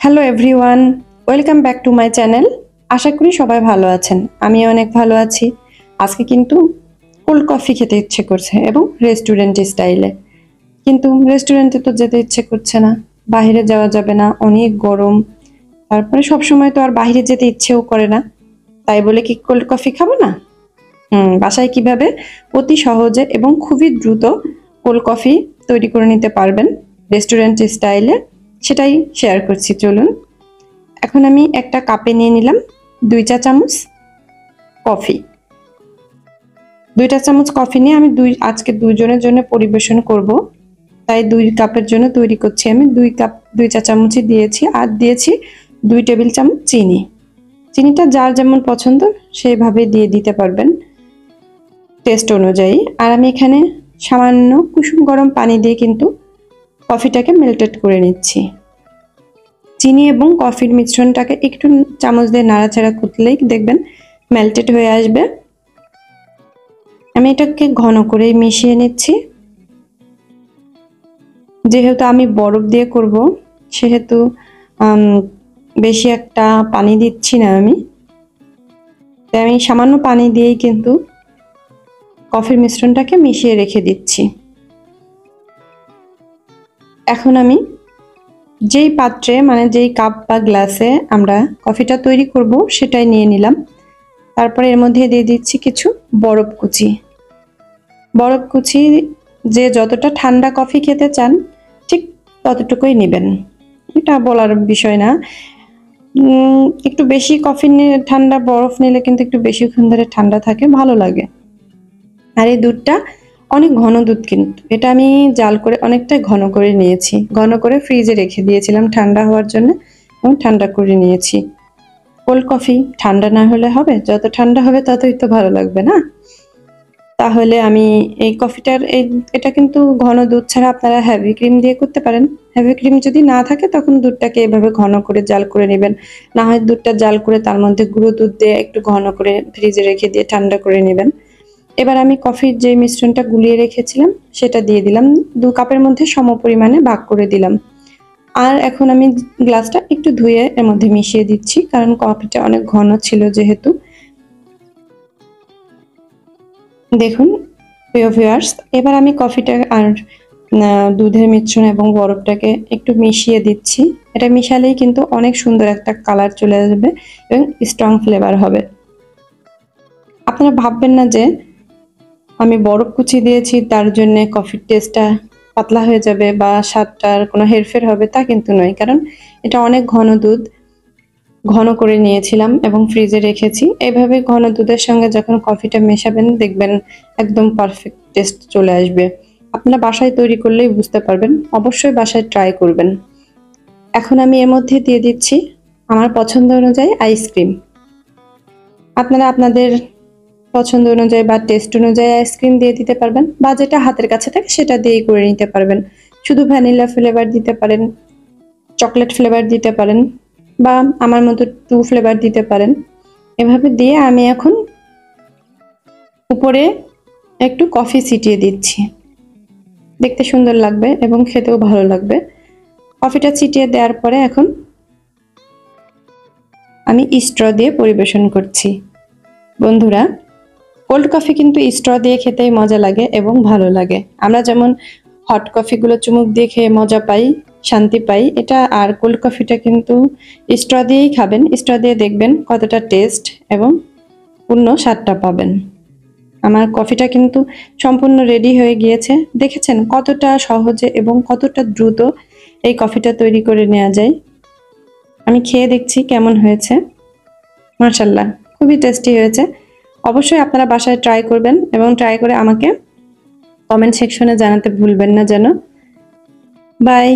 Hello everyone, welcome back to my channel. আশা করি সবাই ভালো আছেন। আমি অনেক ভালো আছি। আজকে কিন্তু কোল্ড কফি খেতে ইচ্ছে করছে এবং রেস্টুরেন্ট স্টাইলে। কিন্তু রেস্টুরেন্টে তো যেতে ইচ্ছে করছে না, বাইরে যাওয়া যাবে না, অনেক গরম। তারপরে সব সময় তো আর বাইরে যেতে ইচ্ছেও করে না। তাই বলে কি কোল্ড কফি খাবো না? বাসায় কিভাবে অতি সহজে এবং খুবই দ্রুত কোল্ড কফি তৈরি করে নিতে পারবেন রেস্টুরেন্ট স্টাইলে, সেটাই শেয়ার করছি। চলুন। এখন আমি একটা কাপে নিয়ে নিলাম 2 চা চামচ কফি। 2 চা চামচ কফি নিয়ে আমি আজকে দুইজনের জন্য পরিবেশন করব, তাই 2 কাপের জন্য তৈরি করছি। আমি 2 কাপ 2 চা চামচই দিয়েছি, আর দিয়েছি 2 টেবিল চামচ চিনি। চিনিটা যার যেমন পছন্দ সেইভাবে দিয়ে দিতে পারবেন টেস্ট অনুযায়ী। আর আমি এখানে সামান্য কুসুম গরম পানি দিয়ে কিন্তু কফিটাকে মেল্টেড করে নিচ্ছি। চিনি এবং কফির মিশ্রণটাকে একটু চামচ দিয়ে নাড়াচাড়া করলেই দেখবেন মেল্টেড হয়ে আসবে। আমি এটাকে ঘন করে মিশিয়ে নিচ্ছি। যেহেতু আমি বরফ দিয়ে করব, সেহেতু বেশি একটা পানি দিচ্ছি না আমি। তাই আমি সামান্য পানি দিয়েই কিন্তু কফির মিশ্রণটাকে মিশিয়ে রেখে দিচ্ছি। এখন আমি যেই পাত্রে, মানে যেই কাপ বা গ্লাসে আমরা কফিটা তৈরি করব সেটাই নিয়ে নিলাম। তারপরে এর মধ্যে দিয়ে দিচ্ছি কিছু বরফ কুচি। বরফ কুচি যে যতটা ঠান্ডা কফি খেতে চান ঠিক ততটুকুই নেবেন, এটা বলার বিষয় না। একটু বেশি কফি নিয়ে ঠান্ডা বরফ নিলে কিন্তু একটু বেশিক্ষণ ধরে ঠান্ডা থাকে, ভালো লাগে। আর এই দুধটা অনেক ঘন দুধ, কিন্তু এটা আমি জাল করে অনেকটাই ঘন করে নিয়েছি। ঘন করে ফ্রিজে রেখে দিয়েছিলাম ঠান্ডা হওয়ার জন্য, এবং ঠান্ডা করে নিয়েছি। কোল্ড কফি ঠান্ডা না হলে হবে? যত ঠান্ডা হবে ততই তো ভালো লাগবে, না? তাহলে আমি এই কফিটার এটা কিন্তু ঘন দুধ ছাড়া আপনারা হেভি ক্রিম দিয়ে করতে পারেন। হেভি ক্রিম যদি না থাকে তখন দুধটাকে এভাবে ঘন করে জাল করে নেবেন। না হয় দুধটা জাল করে তার মধ্যে গুঁড়ো দুধ দিয়ে একটু ঘন করে ফ্রিজে রেখে দিয়ে ঠান্ডা করে নেবেন। এবার আমি কফির যে মিশ্রণটা গুলিয়ে রেখেছিলাম সেটা দিয়ে দিলাম। 2 কাপের মধ্যে সম পরিমাণে ভাগ করে দিলাম। আর এখন আমি গ্লাসটা একটু ধুয়ে এর মধ্যে মিশিয়ে দিচ্ছি, কারণ কফিটা অনেক ঘন ছিল যেহেতু। দেখুন প্রিয় ভিউয়ার্স, এবার আমি কফিটা আর দুধের মিশ্রণ এবং বরফটাকে একটু মিশিয়ে দিচ্ছি। এটা মিশালেই কিন্তু অনেক সুন্দর একটা কালার চলে আসবে এবং স্ট্রং ফ্লেভার হবে। আপনারা ভাববেন না যে আমি বরফ কুচি দিয়েছি তার জন্য কফির টেস্টটা পাতলা হয়ে যাবে বা স্বাদটার কোনো হেরফের হবে, তা কিন্তু নয়। কারণ এটা অনেক ঘন দুধ, ঘন করে নিয়েছিলাম এবং ফ্রিজে রেখেছি। এইভাবে ঘন দুধের সঙ্গে যখন কফিটা মেশাবেন দেখবেন একদম পারফেক্ট টেস্ট চলে আসবে। আপনারা বাসায় তৈরি করলেই বুঝতে পারবেন, অবশ্যই বাসায় ট্রাই করবেন। এখন আমি এর মধ্যে দিয়ে দিচ্ছি আমার পছন্দ অনুযায়ী আইসক্রিম। আপনারা আপনাদের পছন্দ অনুযায়ী বা টেস্ট অনুযায়ী আইসক্রিম দিয়ে দিতে পারবেন, বা যেটা হাতের কাছে থাকে সেটা দিয়েই করে নিতে পারবেন। শুধু ভ্যানিলা ফ্লেভার দিতে পারেন, চকলেট ফ্লেভার দিতে পারেন, বা আমার মতো 2 ফ্লেভার দিতে পারেন। এভাবে দিয়ে আমি এখন উপরে একটু কফি ছিটিয়ে দিচ্ছি। দেখতে সুন্দর লাগবে এবং খেতেও ভালো লাগবে। কফিটা ছিটিয়ে দেওয়ার পরে এখন আমি স্ট্র দিয়ে পরিবেশন করছি। বন্ধুরা, কোল্ড কফি কিন্তু স্ট্র দিয়ে খেতেই মজা লাগে এবং ভালো লাগে। আমরা যেমন হট কফিগুলো চুমুক দিয়ে খেয়ে মজা পাই, শান্তি পাই, এটা আর কোল্ড কফিটা কিন্তু স্ট্র দিয়েই খাবেন। স্ট্র দিয়ে দেখবেন কতটা টেস্ট এবং পূর্ণ স্বাদটা পাবেন। আমার কফিটা কিন্তু সম্পূর্ণ রেডি হয়ে গিয়েছে। দেখেছেন কতটা সহজে এবং কতটা দ্রুত এই কফিটা তৈরি করে নেওয়া যায়। আমি খেয়ে দেখছি কেমন হয়েছে। মাশাআল্লাহ, খুবই টেস্টি হয়েছে। অবশ্যই আপনারা বাসায় ট্রাই করবেন এবং ট্রাই করে আমাকে কমেন্ট সেকশনে জানাতে ভুলবেন না যেন। বাই।